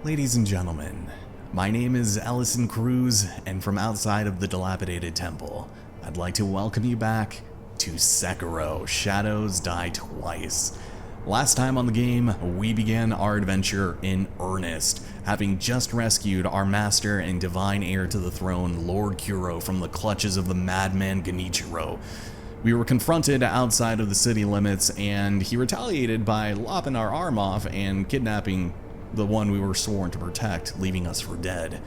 Ladies and gentlemen, my name is Ellison Cruz, and from outside of the dilapidated temple, I'd like to welcome you back to Sekiro: Shadows Die Twice. Last time on the game, we began our adventure in earnest, having just rescued our master and divine heir to the throne, Lord Kuro, from the clutches of the madman Genichiro. We were confronted outside of the city limits, and he retaliated by lopping our arm off and kidnapping the one we were sworn to protect, leaving us for dead.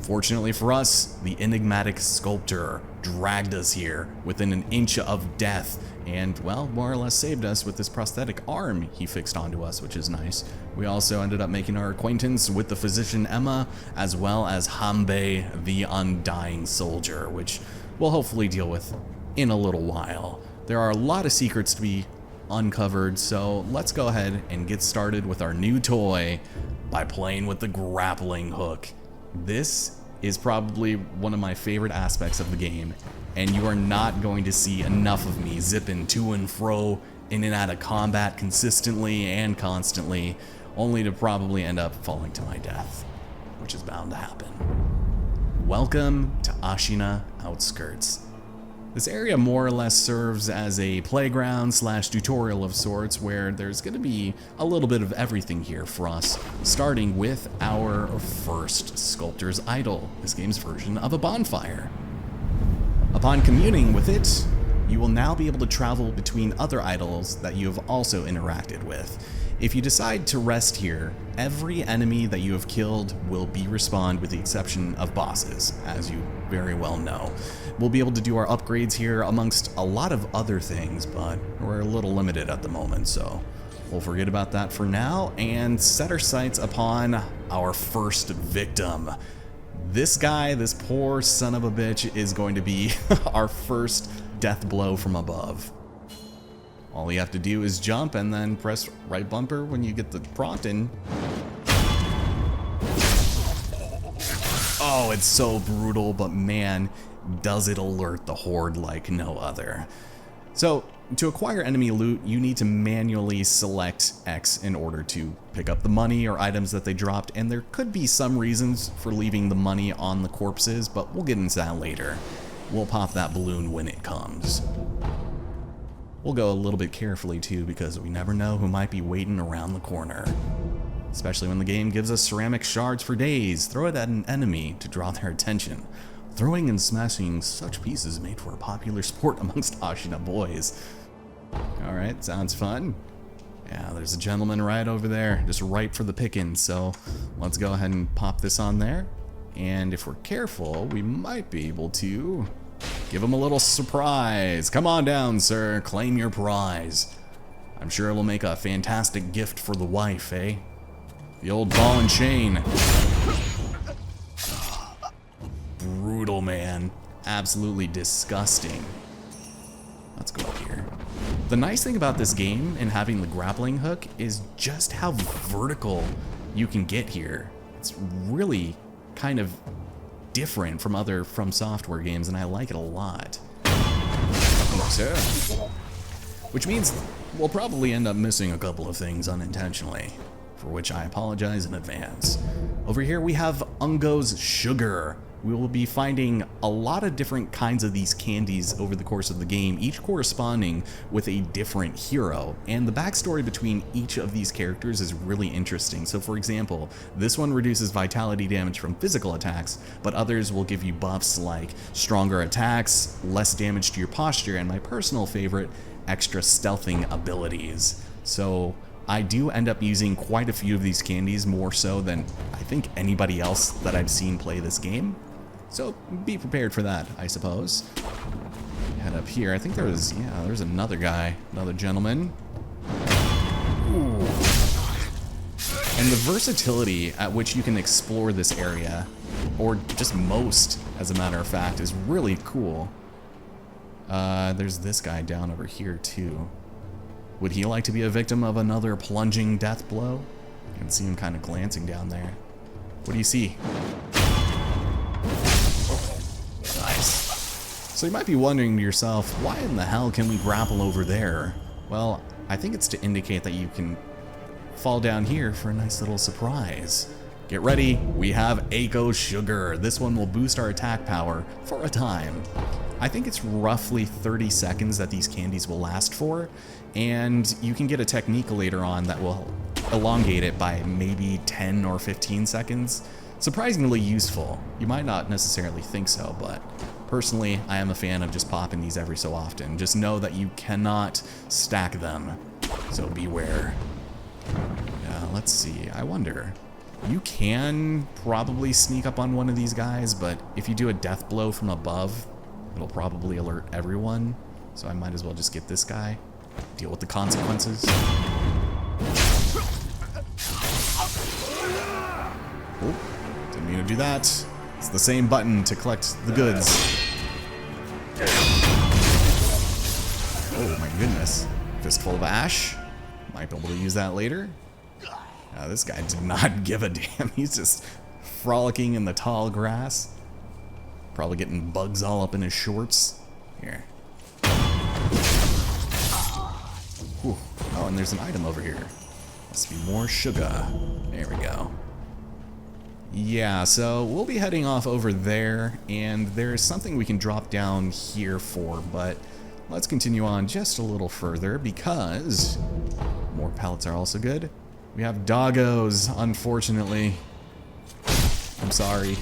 Fortunately for us, the enigmatic sculptor dragged us here within an inch of death and, well, more or less saved us with this prosthetic arm he fixed onto us, which is nice. We also ended up making our acquaintance with the physician Emma, as well as Hanbei, the undying soldier, which we'll hopefully deal with in a little while. There are a lot of secrets to be uncovered, so let's go ahead and get started with our new toy by playing with the grappling hook. This is probably one of my favorite aspects of the game, and you are not going to see enough of me zipping to and fro in and out of combat consistently and constantly, only to probably end up falling to my death, which is bound to happen. Welcome to Ashina Outskirts. This area more or less serves as a playground slash tutorial of sorts, where there's going to be a little bit of everything here for us, starting with our first sculptor's idol, this game's version of a bonfire. Upon communing with it, you will now be able to travel between other idols that you have also interacted with. If you decide to rest here, every enemy that you have killed will be respawned with the exception of bosses, as you very well know. We'll be able to do our upgrades here amongst a lot of other things, but we're a little limited at the moment, so we'll forget about that for now and set our sights upon our first victim. This guy, this poor son of a bitch, is going to be our first death blow from above. All you have to do is jump and then press right bumper when you get the prompt in. Oh, it's so brutal, but man, does it alert the horde like no other. So, to acquire enemy loot, you need to manually select X in order to pick up the money or items that they dropped, and there could be some reasons for leaving the money on the corpses, but we'll get into that later. We'll pop that balloon when it comes. We'll go a little bit carefully too, because we never know who might be waiting around the corner. Especially when the game gives us ceramic shards for days. Throw it at an enemy to draw their attention. Throwing and smashing such pieces made for a popular sport amongst Ashina boys. Alright, sounds fun. Yeah, there's a gentleman right over there, just ripe for the picking, so let's go ahead and pop this on there. And if we're careful, we might be able to give him a little surprise. Come on down, sir. Claim your prize. I'm sure it'll make a fantastic gift for the wife, eh? The old ball and chain. Brutal, man. Absolutely disgusting. Let's go up here. The nice thing about this game and having the grappling hook is just how vertical you can get here. It's really kind of different from other From Software games, and I like it a lot. So, which means we'll probably end up missing a couple of things unintentionally, for which I apologize in advance. Over here we have Ungo's Sugar. We will be finding a lot of different kinds of these candies over the course of the game, each corresponding with a different hero, and the backstory between each of these characters is really interesting. So for example, this one reduces vitality damage from physical attacks, but others will give you buffs like stronger attacks, less damage to your posture, and my personal favorite, extra stealthing abilities. So I do end up using quite a few of these candies, more so than I think anybody else that I've seen play this game. So be prepared for that, I suppose. Head up here. I think there's another guy, another gentleman. Ooh. And the versatility at which you can explore this area, or just most, as a matter of fact, is really cool. There's this guy down over here too. Would he like to be a victim of another plunging death blow? You can see him kind of glancing down there. What do you see? Nice. So you might be wondering to yourself, why in the hell can we grapple over there? Well, I think it's to indicate that you can fall down here for a nice little surprise. Get ready, we have Eco Sugar. This one will boost our attack power for a time. I think it's roughly 30 seconds that these candies will last for, and you can get a technique later on that will elongate it by maybe 10 or 15 seconds. Surprisingly useful. You might not necessarily think so, but personally, I am a fan of just popping these every so often. Just know that you cannot stack them, so beware. Let's see, I wonder. You can probably sneak up on one of these guys, but if you do a death blow from above, it'll probably alert everyone. So I might as well just get this guy, deal with the consequences. Oh, didn't mean to do that. It's the same button to collect the goods. Oh my goodness. Fistful of ash. Might be able to use that later. This guy did not give a damn. He's just frolicking in the tall grass. Probably getting bugs all up in his shorts. Here. Whew. Oh, and there's an item over here. Must be more sugar. There we go. Yeah, so we'll be heading off over there, and there's something we can drop down here for, but let's continue on just a little further because more pellets are also good. We have doggos, unfortunately. I'm sorry.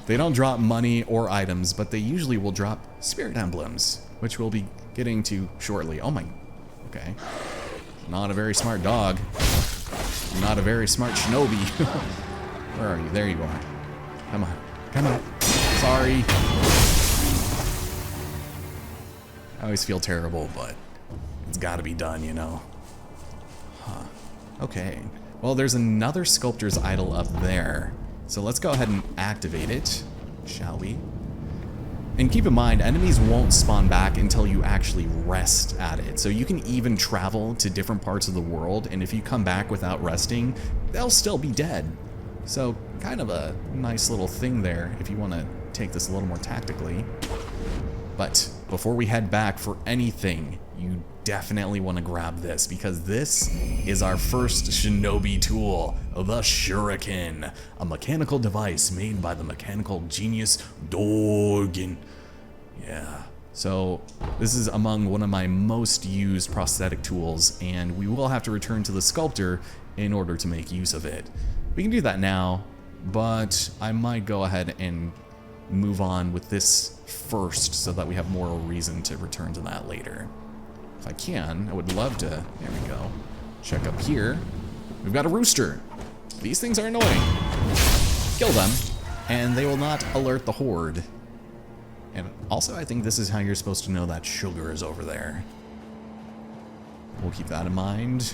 They don't drop money or items, but they usually will drop spirit emblems, which we'll be getting to shortly. Oh my, okay. Not a very smart dog. Not a very smart shinobi. Where are you? There you are. Come on. Come on. Sorry. I always feel terrible, but it's gotta be done, you know. Huh. Okay. Well, there's another sculptor's idol up there. So let's go ahead and activate it, shall we? And keep in mind, enemies won't spawn back until you actually rest at it. So you can even travel to different parts of the world, and if you come back without resting, they'll still be dead. So kind of a nice little thing there if you want to take this a little more tactically. But before we head back for anything, you definitely want to grab this, because this is our first shinobi tool, the Shuriken, a mechanical device made by the mechanical genius Dogen. Yeah, so this is among one of my most used prosthetic tools, and we will have to return to the sculptor in order to make use of it. We can do that now, but I might go ahead and move on with this first so that we have more reason to return to that later. If I can, I would love to, there we go, check up here. We've got a rooster. These things are annoying. Kill them, and they will not alert the horde. And also, I think this is how you're supposed to know that sugar is over there. We'll keep that in mind.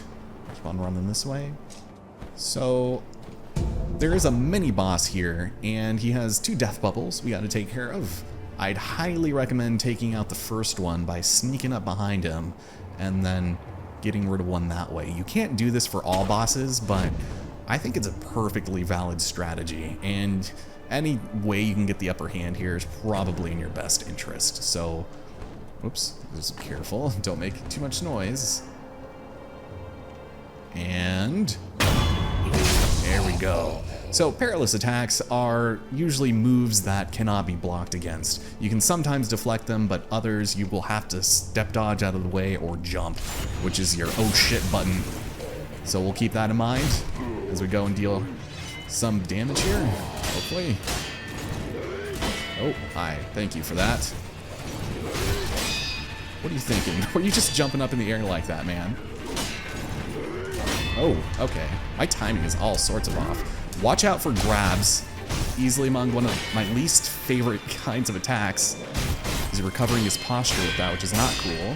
Keep on running this way. So, there is a mini boss here, and he has 2 death bubbles we gotta take care of. I'd highly recommend taking out the first one by sneaking up behind him and then getting rid of one that way. You can't do this for all bosses, but I think it's a perfectly valid strategy, and any way you can get the upper hand here is probably in your best interest. So, oops, just be careful, don't make too much noise. And there we go. So perilous attacks are usually moves that cannot be blocked against. You can sometimes deflect them, but others you will have to step dodge out of the way or jump, which is your oh shit button. So we'll keep that in mind as we go and deal some damage here, hopefully. Oh, hi, thank you for that. What are you thinking? Were you just jumping up in the air like that, man? Oh, okay. My timing is all sorts of off. Watch out for grabs. Easily among one of my least favorite kinds of attacks. He's recovering his posture with that, which is not cool.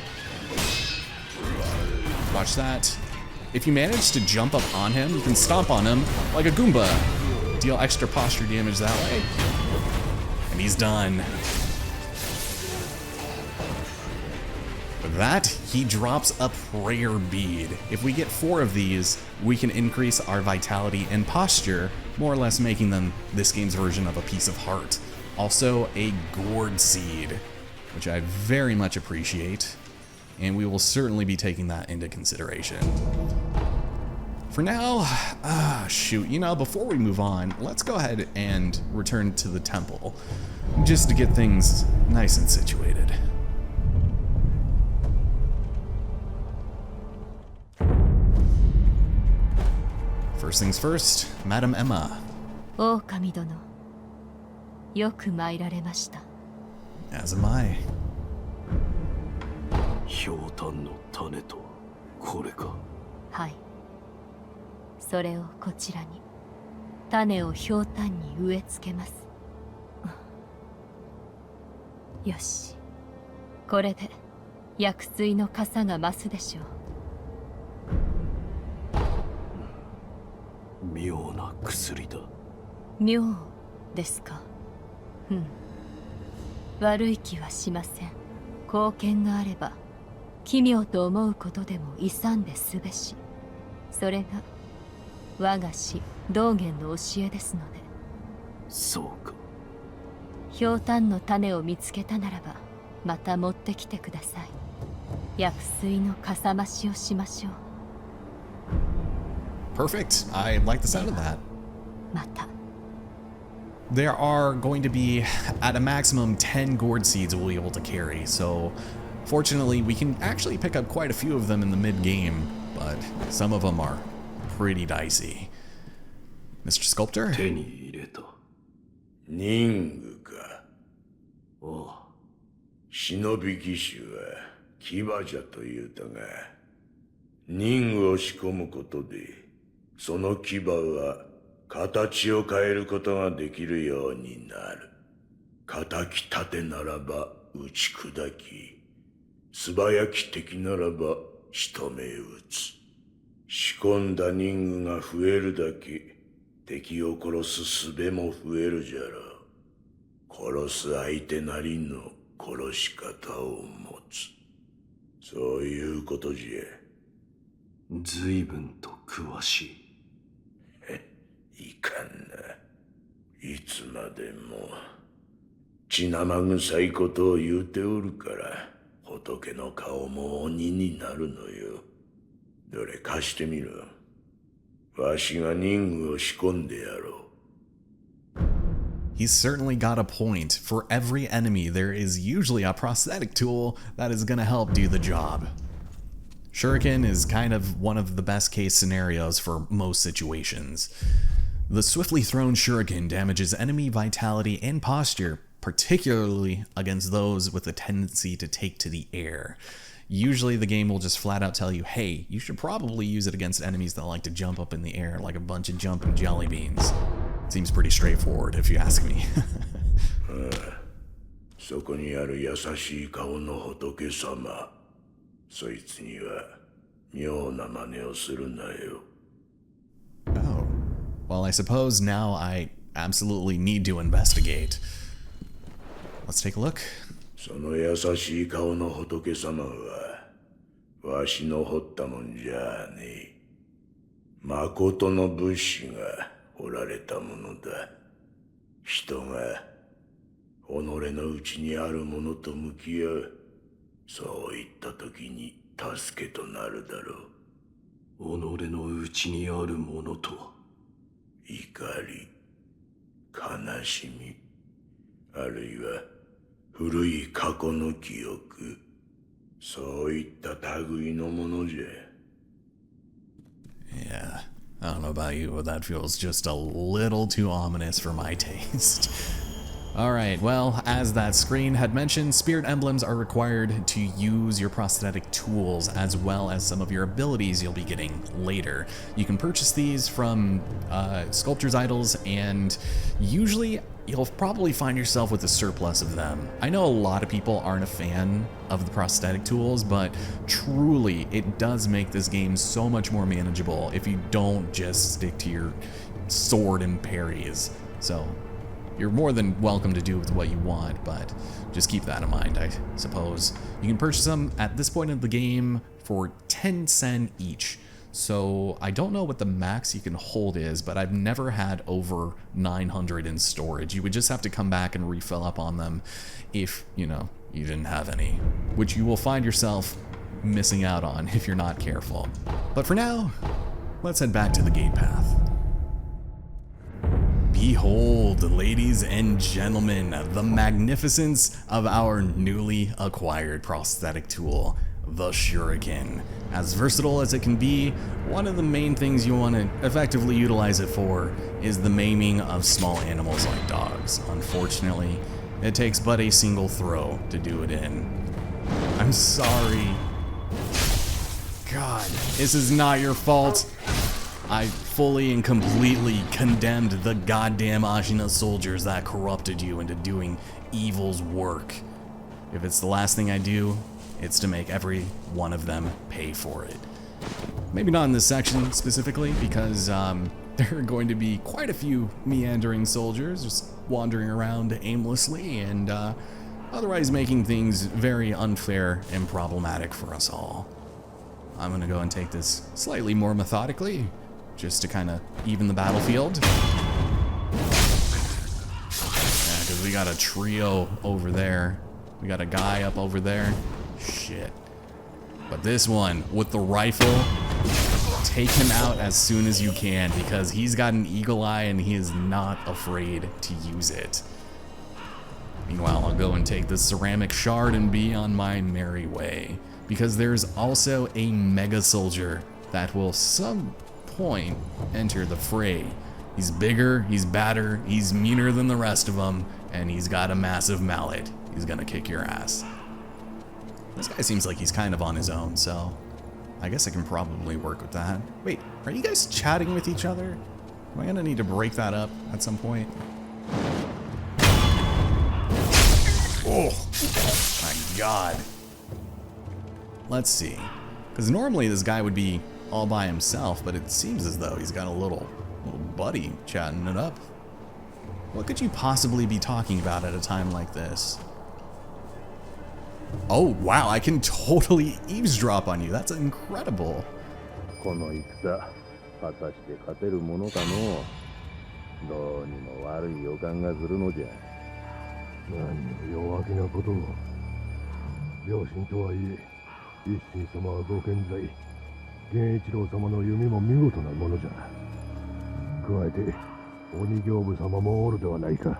Watch that. If you manage to jump up on him, you can stomp on him like a Goomba. Deal extra posture damage that way. And he's done. With that, he drops a prayer bead. If we get 4 of these, we can increase our vitality and posture, more or less making them this game's version of a piece of heart. Also, a gourd seed, which I very much appreciate, and we will certainly be taking that into consideration. For now, shoot, before we move on, let's go ahead and return to the temple, just to get things nice and situated. First things first, Madam Emma. 狼殿、よく参られました。 As am I. ひょうたんの種とこれか。はい。それをこちらに、種をひょうたんに植え付けます。よし。これで薬水の傘が増すでしょう。妙な薬だ。妙ですか。悪い気はしません。貢献があれば奇妙と思うことでも勇んですべし。それが我が師道元の教えですので。そうか。ひょうたんの種を見つけたならばまた持ってきてください。薬水のかさ増しをしましょう。 Perfect. I like the sound of that. また。 There are going to be, at a maximum, 10 gourd seeds we'll be able to carry, so fortunately we can actually pick up quite a few of them in the mid-game, but some of them are pretty dicey. Mr. Sculptor? 手に入れた。人具か。ああ。忍び騎手は騎馬じゃと言うたが、人具を仕込むことで、その騎馬は形を変えることができるようになる。敵立てならば打ち砕き、素早き敵ならば仕留め撃つ。仕込んだ人具が増えるだけ、敵を殺す術も増えるじゃろう。殺す相手なりの殺し方を持つ。そういうことじゃ。随分と詳しい。いかんな。いつまでも血生臭いことを言うておるから、仏の顔も鬼になるのよ。どれ貸してみろ。わしが人具を仕込んでやろう。 He's certainly got a point. For every enemy, there is usually a prosthetic tool that is going to help do the job. Shuriken is kind of one of the best case scenarios for most situations. The swiftly thrown shuriken damages enemy vitality and posture, particularly against those with a tendency to take to the air. Usually the game will just flat out tell you, hey, you should probably use it against enemies that like to jump up in the air like a bunch of jumping jelly beans. Seems pretty straightforward if you ask me. そこにある優しい顔の仏様。そいつには妙な真似をするなよ。 Oh. Well, I suppose now I absolutely need to investigate. Let's take a look. その優しい顔の仏様は、わしの彫ったもんじゃねえ。誠の仏師が彫られたものだ。人が己の内にあるものと向き合う。そういった時に助けとなるだろう。己の内にあるものとは。怒り、悲しみ、あるいは古い過去の記憶、そういった類のものじゃ。 Yeah, I don't know about you, but that feels just a little too ominous for my taste. Alright, well, as that screen had mentioned, spirit emblems are required to use your prosthetic tools as well as some of your abilities you'll be getting later. You can purchase these from sculptor's idols, and usually you'll probably find yourself with a surplus of them. I know a lot of people aren't a fan of the prosthetic tools, but truly it does make this game so much more manageable if you don't just stick to your sword and parries. So you're more than welcome to do with what you want, but just keep that in mind, I suppose. You can purchase them at this point in the game for 10 sen each. So I don't know what the max you can hold is, but I've never had over 900 in storage. You would just have to come back and refill up on them if, you didn't have any, which you will find yourself missing out on if you're not careful. But for now, let's head back to the gate path. Behold, ladies and gentlemen, the magnificence of our newly acquired prosthetic tool, the Shuriken. As versatile as it can be, one of the main things you want to effectively utilize it for is the maiming of small animals like dogs. Unfortunately, it takes but a single throw to do it in. I'm sorry. God, this is not your fault. I fully and completely condemned the goddamn Ashina soldiers that corrupted you into doing evil's work. If it's the last thing I do, it's to make every one of them pay for it. Maybe not in this section specifically, because there are going to be quite a few meandering soldiers just wandering around aimlessly and otherwise making things very unfair and problematic for us all. I'm gonna go and take this slightly more methodically, just to kind of even the battlefield. Yeah, because we got a trio over there. We got a guy up over there. Shit. But this one, with the rifle, take him out as soon as you can, because he's got an eagle eye and he is not afraid to use it. Meanwhile, I'll go and take the ceramic shard and be on my merry way, because there's also a mega soldier that will some point enter the fray. He's bigger, he's badder, he's meaner than the rest of them, and he's got a massive mallet. He's gonna kick your ass. This guy seems like he's kind of on his own, so I guess I can probably work with that. Wait, are you guys chatting with each other? Am I gonna need to break that up at some point? Oh, my God. Let's see. Because normally this guy would be all by himself, but it seems as though he's got a little buddy chatting it up. What could you possibly be talking about at a time like this? Oh, wow, I can totally eavesdrop on you. That's incredible. この戦、果たして勝てるものかのう。どうにも悪い予感がするのじゃ。何を弱気なことを。両親とはいえ、一心様はご健在。源一郎様の弓も見事なものじゃ。加えて、鬼行部様もおるではないか。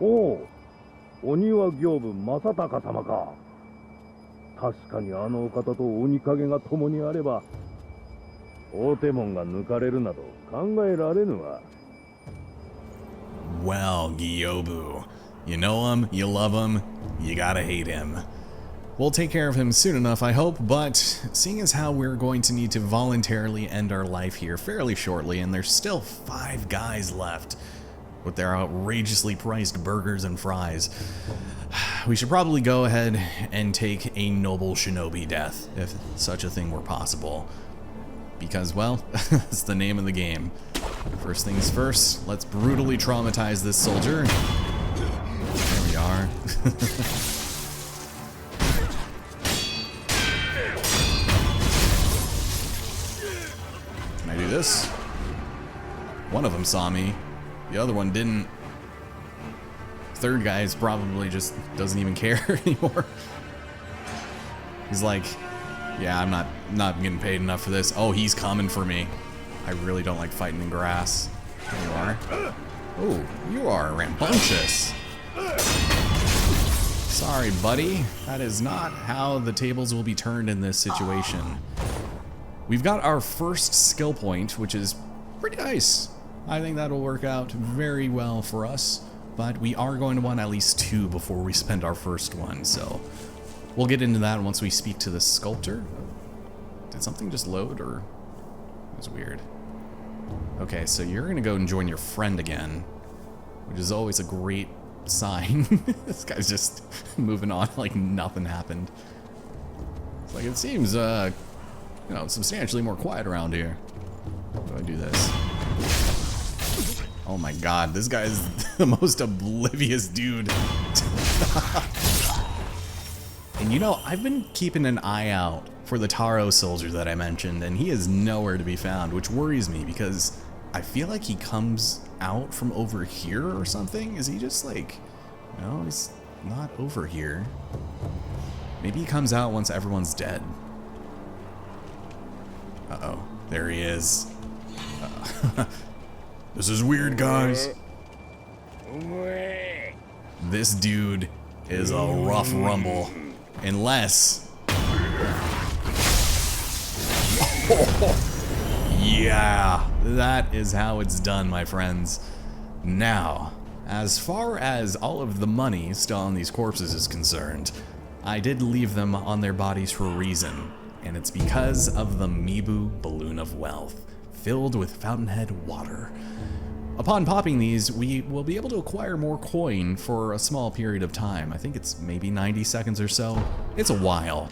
おう、鬼は行部正隆様か。確かにあのお方と鬼影が共にあれば、大手門が抜かれるなど考えられぬわ。Well, Gyobu, you know him, you love him, you gotta hate him. We'll take care of him soon enough, I hope, but seeing as how we're going to need to voluntarily end our life here fairly shortly, and there's still 5 guys left with their outrageously priced burgers and fries, we should probably go ahead and take a noble shinobi death, if such a thing were possible. Because, well, that's the name of the game. First things first, let's brutally traumatize this soldier. There we are. Can I do this? One of them saw me. The other one didn't. Third guy is probably just doesn't even care anymore. He's like, yeah, I'm not getting paid enough for this. Oh, he's coming for me. I really don't like fighting in grass. There you are. Oh, you are rambunctious. Sorry, buddy. That is not how the tables will be turned in this situation. We've got our first skill point, which is pretty nice. I think that'll work out very well for us, but we are going to want at least 2 before we spend our first one, so we'll get into that once we speak to the sculptor. Did something just load, or it was weird? Okay, so you're gonna go and join your friend again, which is always a great sign. This guy's just moving on like nothing happened. It's like it seems, you know, substantially more quiet around here. How do I do this? Oh my God, this guy is the most oblivious dude. And you know, I've been keeping an eye out for the Taro soldier that I mentioned, and he is nowhere to be found, which worries me because I feel like he comes out from over here or something. Is he just like, no, he's not over here. Maybe he comes out once everyone's dead. Uh-oh. There he is. This is weird, guys. This dude is a rough rumble. Unless... Yeah, that is how it's done, my friends. Now, as far as all of the money still on these corpses is concerned, I did leave them on their bodies for a reason, and it's because of the Mibu Balloon of Wealth, filled with fountainhead water. Upon popping these, we will be able to acquire more coin for a small period of time. I think it's maybe 90 seconds or so. It's a while,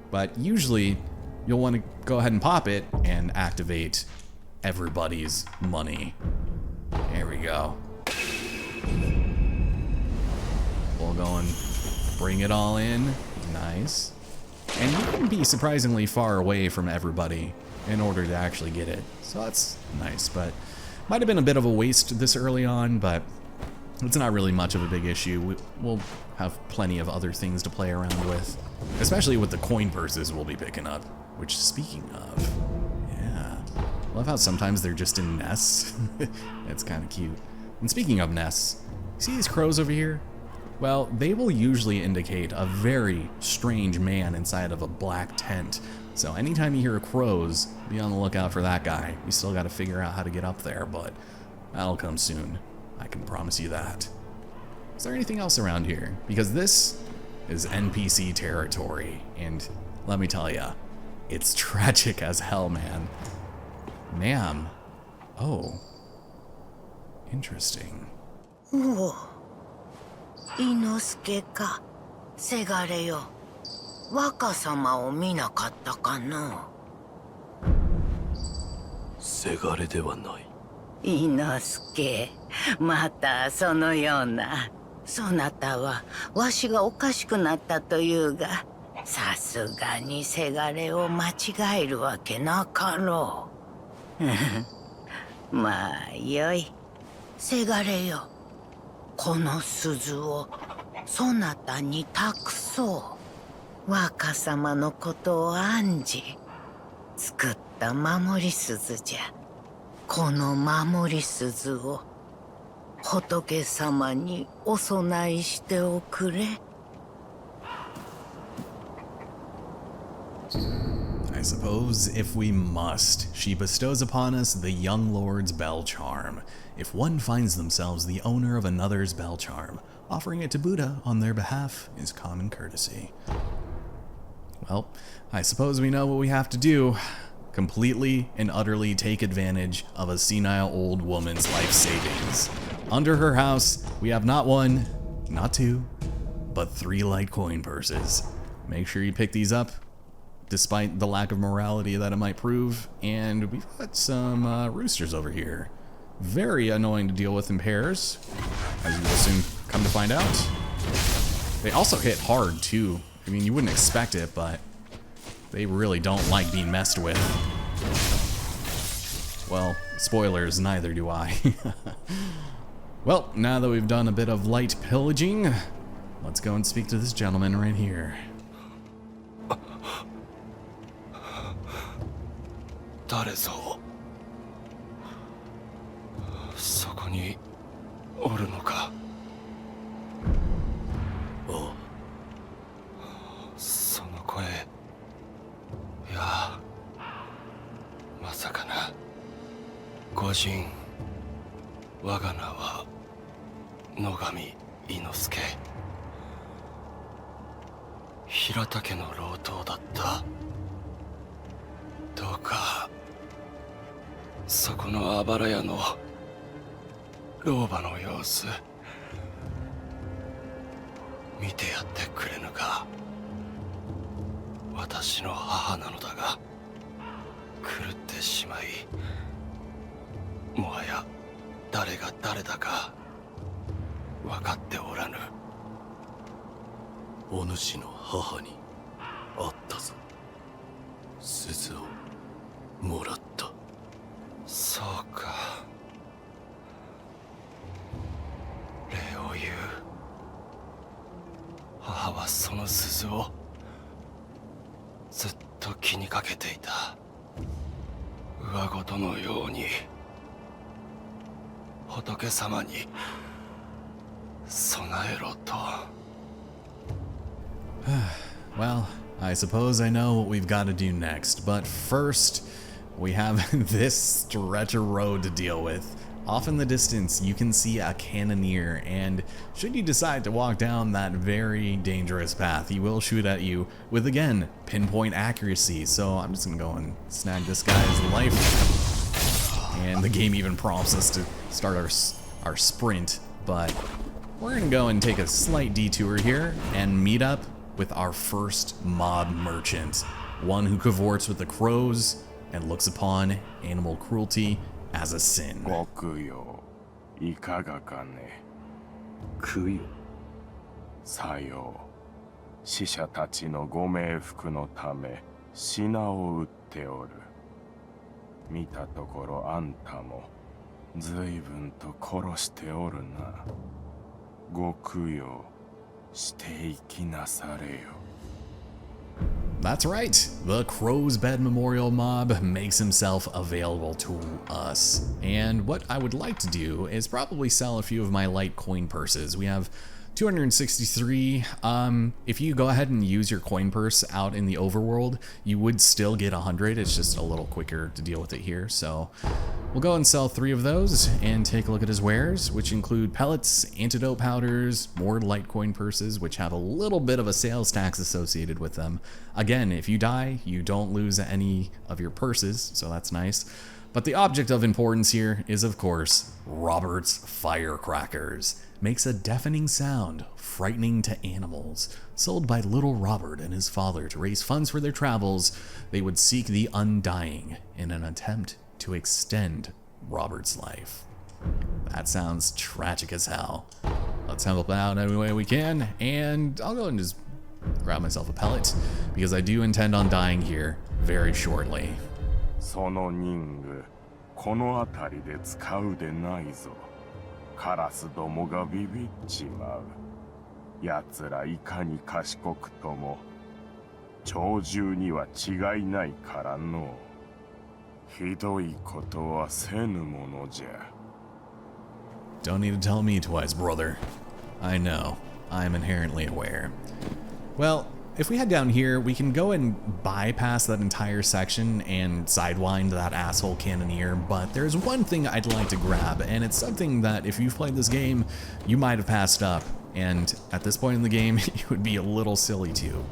but usually you'll want to go ahead and pop it and activate everybody's money. There we go. We'll go and bring it all in. Nice. And you can be surprisingly far away from everybody in order to actually get it. So that's nice, but might have been a bit of a waste this early on, but it's not really much of a big issue. We'll have plenty of other things to play around with, especially with the coin purses we'll be picking up. Which, speaking of, yeah, I love how sometimes they're just in nests. It's kind of cute. And speaking of nests, see these crows over here? Well, they will usually indicate a very strange man inside of a black tent. So anytime you hear crows, be on the lookout for that guy. We still got to figure out how to get up there, but that'll come soon. I can promise you that. Is there anything else around here? Because this is NPC territory, and let me tell ya, it's tragic as hell, man. Ma'am. Oh. Interesting. おう、伊之助か、せがれよ。若様を見なかったかの。せがれではない。伊之助、またそのような。そなたはわしがおかしくなったというが、さすがにせがれを間違えるわけなかろう。まあよい。せがれよ、この鈴をそなたに託そう。若様のことを案じ作った守り鈴じゃ。この守り鈴を仏様にお供えしておくれ。I suppose if we must, she bestows upon us the young lord's bell charm. If one finds themselves the owner of another's bell charm, offering it to Buddha on their behalf is common courtesy. Well, I suppose we know what we have to do. Completely and utterly take advantage of a senile old woman's life savings. Under her house, we have not one, not two, but 3 light coin purses. Make sure you pick these up, despite the lack of morality that it might prove. And we've got some roosters over here. Very annoying to deal with in pairs, as you will soon come to find out. They also hit hard too. I mean, you wouldn't expect it, but they really don't like being messed with. Well, spoilers, neither do I. Well, now that we've done a bit of light pillaging, let's go and speak to this gentleman right here. 誰ぞそこにおるのか。ああ、その声。いや、まさかな。御人、我が名は野上伊之助。平田家の老頭だった。どうかそこのあばら屋の老婆の様子見てやってくれぬか。私の母なのだが狂ってしまい、もはや誰が誰だか分かっておらぬ。お主の母に会ったぞ。鈴をもらった。そうか。礼を言う。母はその鈴をずっと気にかけていた。我ごとのように仏様に備えろと。 Well, I suppose I know what we've got to do next, but first, we have this stretch of road to deal with. Off in the distance, you can see a cannoneer, and should you decide to walk down that very dangerous path, he will shoot at you with, again, pinpoint accuracy. So I'm just gonna go and snag this guy's life. And the game even prompts us to start our sprint, but we're gonna go and take a slight detour here and meet up with our first mob merchant, one who cavorts with the crows and looks upon animal cruelty as a sin. ご供養いかがかね。供養。さよう。死者たちのご冥福のため品を売っておる。見たところあんたも随分と殺しておるな。ご供養していきなされよ。That's right, the Crow's Bed Memorial Mob makes himself available to us. And what I would like to do is probably sell a few of my light coin purses. We have 263. If you go ahead and use your coin purse out in the overworld, you would still get 100. It's just a little quicker to deal with it here. So we'll go and sell 3 of those and take a look at his wares, which include pellets, antidote powders, more light coin purses, which have a little bit of a sales tax associated with them. Again, if you die, you don't lose any of your purses, so that's nice. But the object of importance here is, of course, Robert's firecrackers. Makes a deafening sound, frightening to animals. Sold by little Robert and his father to raise funds for their travels, they would seek the undying in an attempt to extend Robert's life. That sounds tragic as hell. Let's help out any way we can, and I'll go and just grab myself a pellet, because I do intend on dying here very shortly. その任具この辺りで使うでないぞ。カラスどもがビビっちまう。奴らいかに賢くとも鳥獣には違いないからの。ひどいことはせぬものじゃ。Don't need to tell me twice, brother. I know. I'm inherently aware. Well, if we head down here, we can go and bypass that entire section and sidewind that asshole cannoneer, but there's one thing I'd like to grab, and it's something that if you've played this game, you might have passed up, and at this point in the game, it would be a little silly too.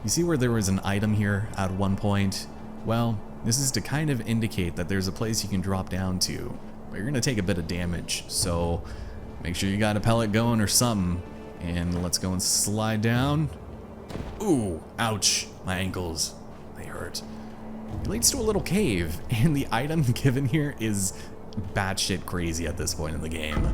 You see where there was an item here at one point? Well, this is to kind of indicate that there's a place you can drop down to, but you're gonna take a bit of damage, so make sure you got a pellet going or something, and let's go and slide down. Ooh, ouch, my ankles, they hurt. It leads to a little cave, and the item given here is batshit crazy at this point in the game.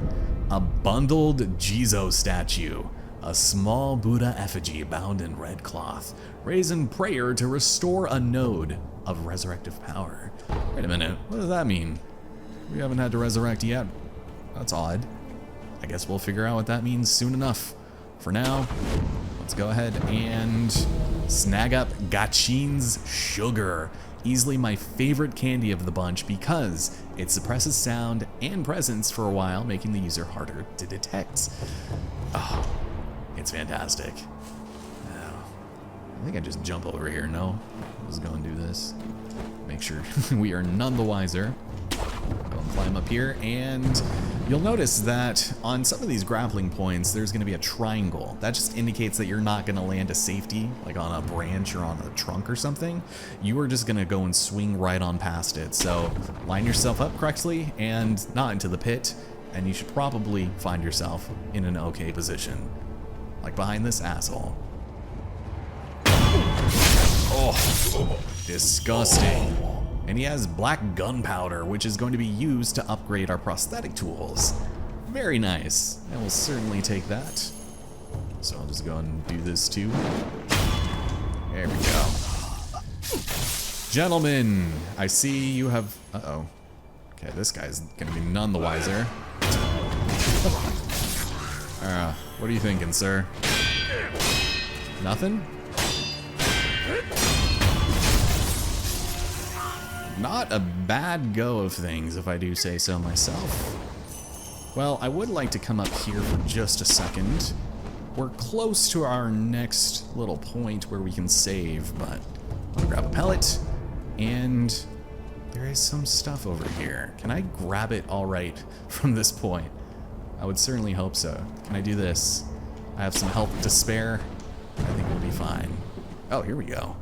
A bundled Jizo statue, a small Buddha effigy bound in red cloth, raised in prayer to restore a node of resurrective power. Wait a minute, what does that mean? We haven't had to resurrect yet. That's odd. I guess we'll figure out what that means soon enough. For now, let's go ahead and snag up Gachin's Sugar. Easily my favorite candy of the bunch because it suppresses sound and presence for a while, making the user harder to detect. Oh, it's fantastic. Oh, I think I just jump over here. No, let's go and do this. Make sure we are none the wiser. Go and climb up here, and you'll notice that on some of these grappling points, there's going to be a triangle. That just indicates that you're not going to land to safety, like on a branch or on a trunk or something. You are just going to go and swing right on past it. So line yourself up correctly and not into the pit, and you should probably find yourself in an okay position. Like behind this asshole. Oh, disgusting. And he has black gunpowder, which is going to be used to upgrade our prosthetic tools. Very nice. I will certainly take that. So I'll just go and do this too. There we go. Gentlemen, I see you have... Uh-oh. Okay, this guy's gonna be none the wiser. What are you thinking, sir? Nothing? not a bad go of things, if I do say so myself. Well, I would like to come up here for just a second. We're close to our next little point where we can save, but I'll grab a pellet, and there is some stuff over here. Can I grab it all right from this point? I would certainly hope so. Can I do this? I have some health to spare. I think we'll be fine. Oh, here we go.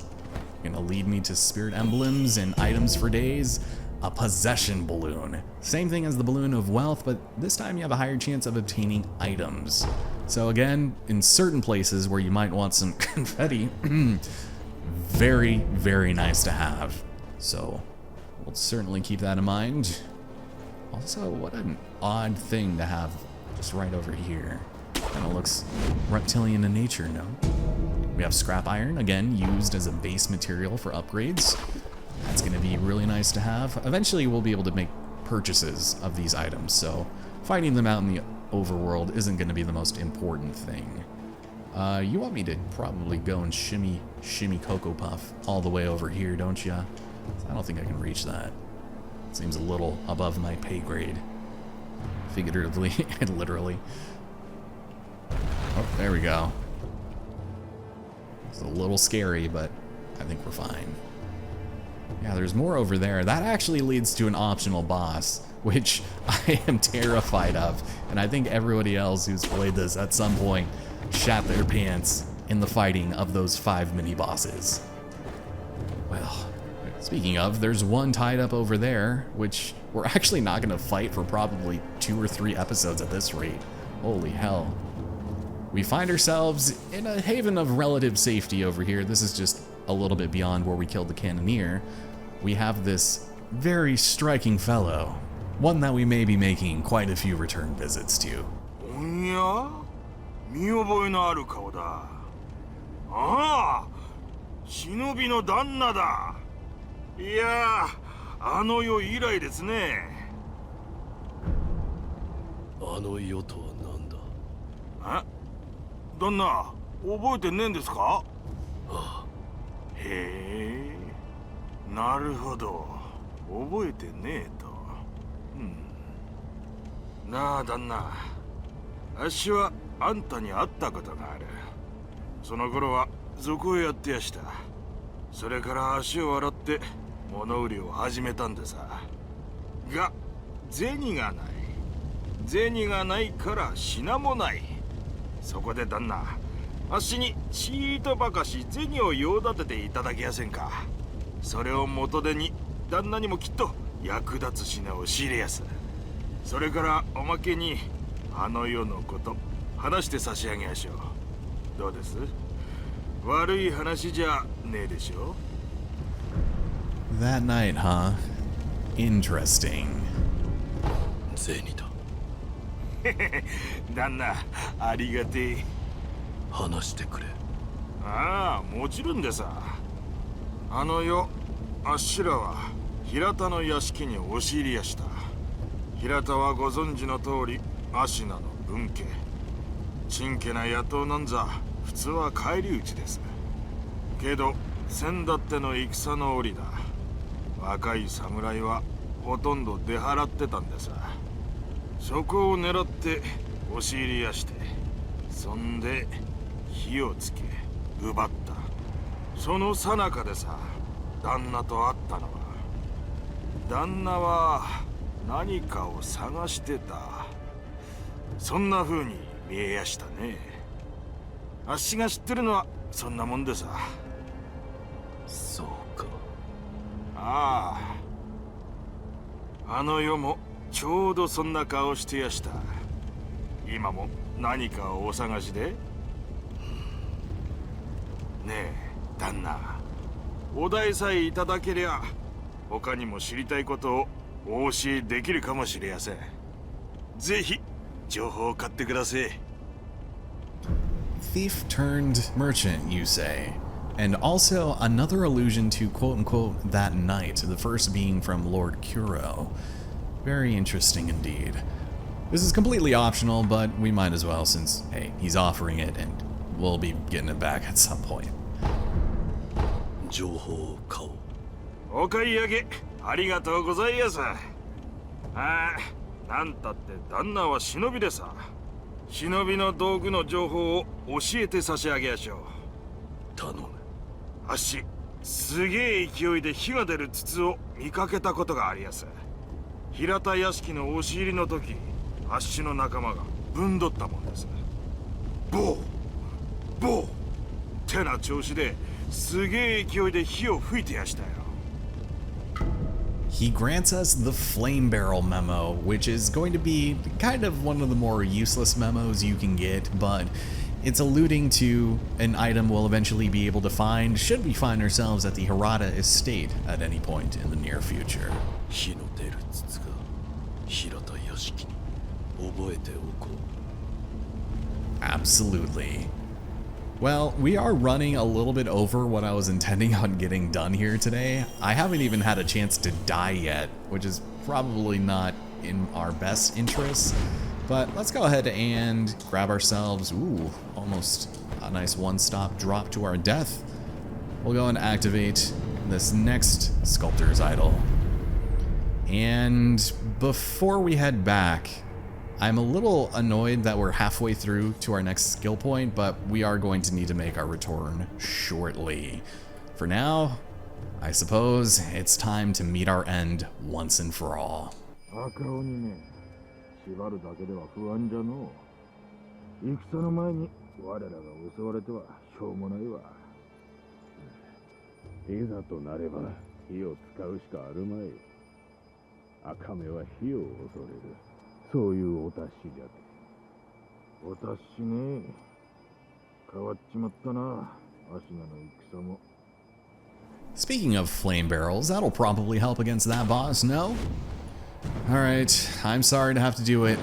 Gonna lead me to spirit emblems and items for days. A possession balloon. Same thing as the balloon of wealth, but this time you have a higher chance of obtaining items. So again, in certain places where you might want some confetti, very, very nice to have. So we'll certainly keep that in mind. Also, what an odd thing to have just right over here. Kind of looks reptilian in nature, no? We have scrap iron, again, used as a base material for upgrades. That's going to be really nice to have. Eventually, we'll be able to make purchases of these items, so fighting them out in the overworld isn't going to be the most important thing. You want me to probably go and shimmy Cocoa Puff all the way over here, don't ya? I don't think I can reach that. Seems a little above my pay grade. Figuratively and literally. Oh, there we go. It's a little scary, but I think we're fine. Yeah, there's more over there. That actually leads to an optional boss, which I am terrified of. And I think everybody else who's played this at some point shat their pants in the fighting of those 5 mini-bosses. Well, speaking of, there's one tied up over there, which we're actually not going to fight for probably 2 or 3 episodes at this rate. Holy hell. We find ourselves in a haven of relative safety over here. This is just a little bit beyond where we killed the cannoneer. We have this very striking fellow, one that we may be making quite a few return visits to. おや見覚えのある顔だ。ああ、忍びの旦那だ。いやあの世以来ですね。あの世とは何だ。え、旦那、覚えてねえんですか？ああ、へえ、なるほど、覚えてねえと。なあ旦那、あっしはあんたに会ったことがある。その頃は賊をやってやした。それから足を洗って物売りを始めたんでさ。が銭がない。銭がないから品もない。そこで旦那、あっしにちーとばかし銭を用立てていただけやせんか。それを元手に旦那にもきっと役立つ品を仕入れやす。それからおまけにあの世のこと話して差し上げやしょう。どうです？悪い話じゃねえでしょ。 That night, huh? Interesting. 銭だ。旦那、ありがてえ。話してくれ。ああ、もちろんでさ。あの世、あっしらは平田の屋敷に押し入りやした。平田はご存知の通り、芦名の分家。ちんけな野党なんざ普通は返り討ちです。けど先だっての戦の折だ。若い侍はほとんど出払ってたんでさ。そこを狙って押し入りやして、そんで火をつけ奪った。その最中でさ、旦那と会ったのは。旦那は何かを探してた。そんな風に見えやしたね。あっしが知ってるのはそんなもんでさ。そうか。ああ、あの世もちょうどそんな顔してやした。今も何かをお探しで？ねえ旦那、お題さえいただけりゃ他にも知りたいことをお教えできるかもしれやせん。ぜひ情報を買ってください。 Thief turned merchant, you say? And also another allusion to quote-unquote that night, the first being from Lord Kuro. Very interesting indeed. This is completely optional, but we might as well since, hey, he's offering it and we'll be getting it back at some point. 情報を買おう。お買い上げありがとうございます。なんたって旦那は忍びでさ。忍びの道具の情報を教えて差し上げやしょう。頼む。あっし、すげえ勢いで火が出る筒を見かけたことがありやす。平田屋敷の押し入りの時、あっしの仲間がぶんどったもんです。ボーボーってな調子ですげえ勢いで火を吹いてやしたよ。He grants us the flame barrel memo, which is going to be kind of one of the more useless memos you can get, but it's alluding to an item we'll eventually be able to find should we find ourselves at the Hirata estate at any point in the near future. 火の出る筒が平田屋敷に覚えておこう。 Absolutely. Well, we are running a little bit over what I was intending on getting done here today. I haven't even had a chance to die yet, which is probably not in our best interests. But let's go ahead and grab ourselves, ooh, almost a nice one-stop drop to our death. We'll go and activate this next sculptor's idol. And before we head back, I'm a little annoyed that we're halfway through to our next skill point, but we are going to need to make our return shortly. For now, I suppose it's time to meet our end once and for all. 縛るだけでは不安じゃのう。戦の前に我らが襲われてはしょうもないわ。いざとなれば火を使うしかあるまい。赤目は火を恐れる。そういうお達しじゃて。お達しね。変わっちまったな、芦名の戦も。 Speaking of flame barrels, that'll probably help against that boss, no? Alright, I'm sorry to have to do it.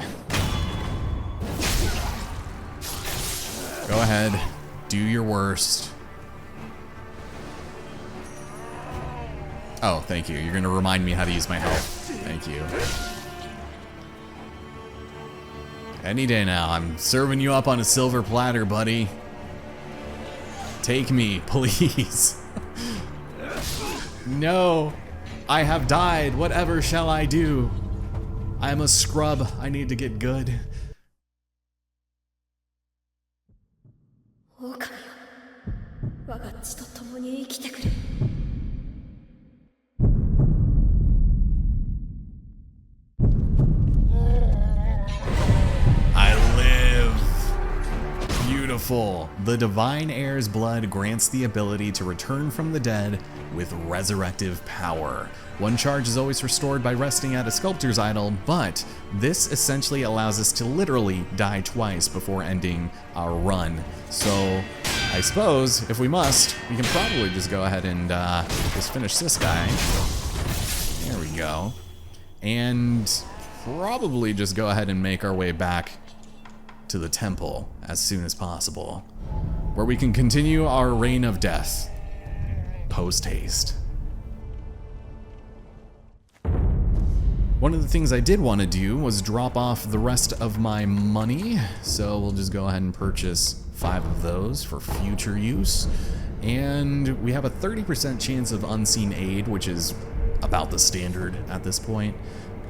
Go ahead, do your worst. Oh, thank you. You're gonna remind me how to use my health. Thank you. Any day now, I'm serving you up on a silver platter, buddy. Take me, please. No, I have died. Whatever shall I do? I'm a scrub. I need to get good. I live. Beautiful. The Divine Heir's blood grants the ability to return from the dead with resurrective power. One charge is always restored by resting at a sculptor's idol, but this essentially allows us to literally die twice before ending our run. So I suppose, if we must, we can probably just go ahead and just finish this guy. There we go. And probably just go ahead and make our way back to the temple as soon as possible, where we can continue our reign of death post-haste. One of the things I did want to do was drop off the rest of my money, so we'll just go ahead and purchase 5 of those for future use. And we have a 30% chance of unseen aid, which is about the standard at this point,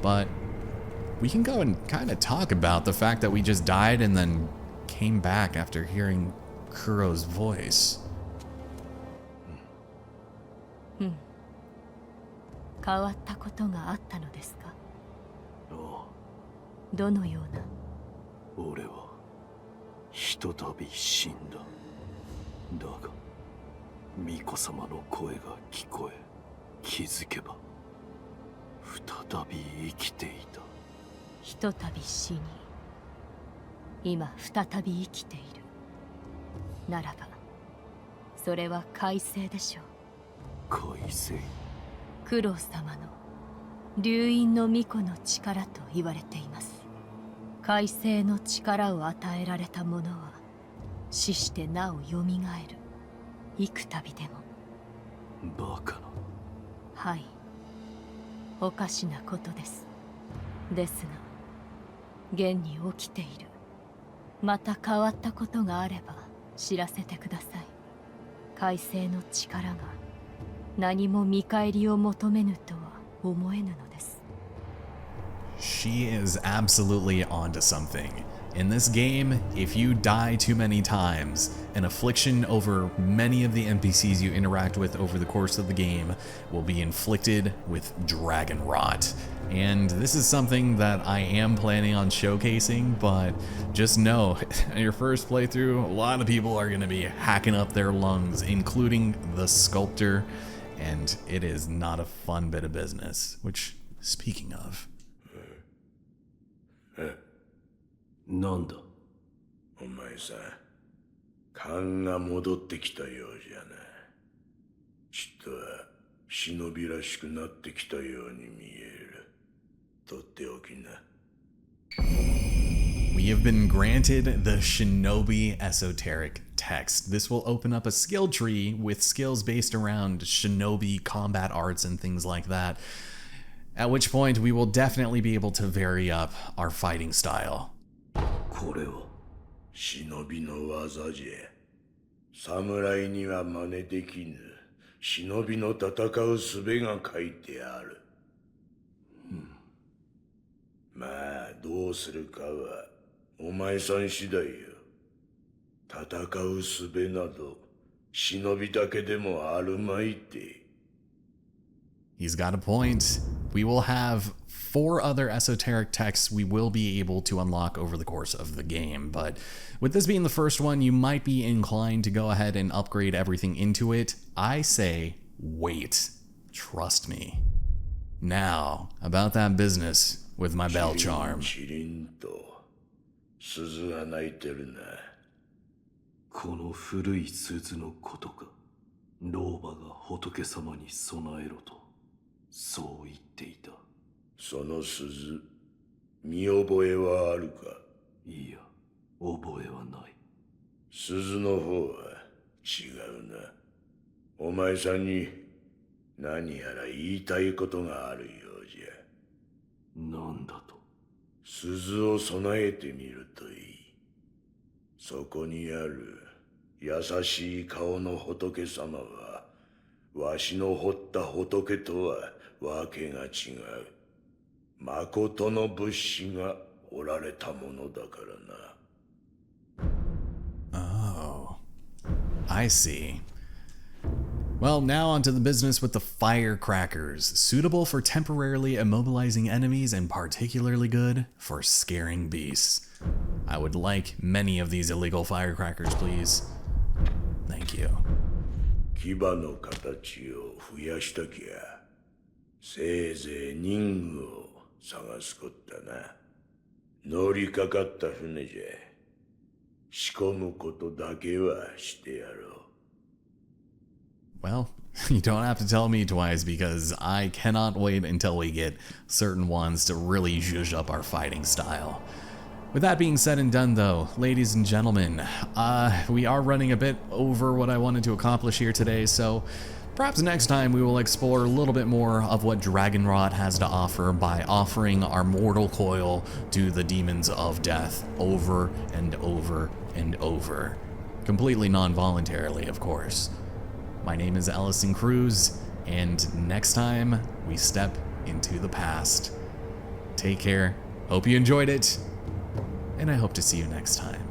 but we can go and kind of talk about the fact that we just died and then came back after hearing Kuro's voice. 変わったことがあったのですか？ああ、どのような？俺はひとたび死んだ。だが巫女様の声が聞こえ、気づけば再び生きていた。ひとたび死に、今再び生きている。ならば、それは改正でしょう。改正。九郎様の流因の巫女の力と言われています。改正の力を与えられた者は死してなおよみがえる。幾度でも。バカな。はい、おかしなことです。ですが現に起きている。また変わったことがあれば知らせてください。改正の力が何も見返りを求めぬとは思えぬのです。 She is absolutely onto something. In this game, if you die too many times, an affliction over many of the NPCs you interact with over the course of the game will be inflicted with dragon rot. And this is something that I am planning on showcasing, but just know, in your first playthrough, a lot of people are going to be hacking up their lungs, including the sculptor, and it is not a fun bit of business. Which, speaking of... なんだ。お前さん、勘が戻ってきたようじゃな。ちっとは忍びらしくなってきたように見える。とっておきな。We have been granted the Shinobi Esoteric Text. This will open up a skill tree with skills based around Shinobi combat arts and things like that. At which point we will definitely be able to vary up our fighting style. これは忍びの技じゃ。侍には真似できぬ忍びの戦う術が書いてある。まあどうするかはお前さん次第よ。戦う術など忍びだけでもあるまいて。 He's got a point. We will have 4 other esoteric texts we will be able to unlock over the course of the game, but with this being the first one, you might be inclined to go ahead and upgrade everything into it. I say, wait. Trust me. Now, about that business with my bell charm. チリンと鈴が鳴いてるな。この古い鈴のことか。老婆が仏様に備えろと、そう言っていた。その鈴、見覚えはあるか？いや、覚えはない。鈴の方は違うな。お前さんに何やら言いたいことがあるようじゃ。なんだと？鈴を備えてみるといい。そこにある優しい顔の仏様は、わしの彫った仏とはわけが違う。誠の仏師がおられたものだからな。Oh, I see. Well, now onto the business with the firecrackers, suitable for temporarily immobilizing enemies and particularly good for scaring beasts. I would like many of these illegal firecrackers, please. Thank you. 牙の形を増やしたきゃ、せいぜい任務を探すこったな。乗りかかった船じゃ。仕込むことだけはしてやろう。Well, you don't have to tell me twice because I cannot wait until we get certain ones to really zhuzh up our fighting style. With that being said and done though, ladies and gentlemen, we are running a bit over what I wanted to accomplish here today, so perhaps next time we will explore a little bit more of what Dragonrot has to offer by offering our mortal coil to the demons of death over and over and over. Completely non-voluntarily, of course. My name is Allison Cruz, and next time we step into the past. Take care, hope you enjoyed it, and I hope to see you next time.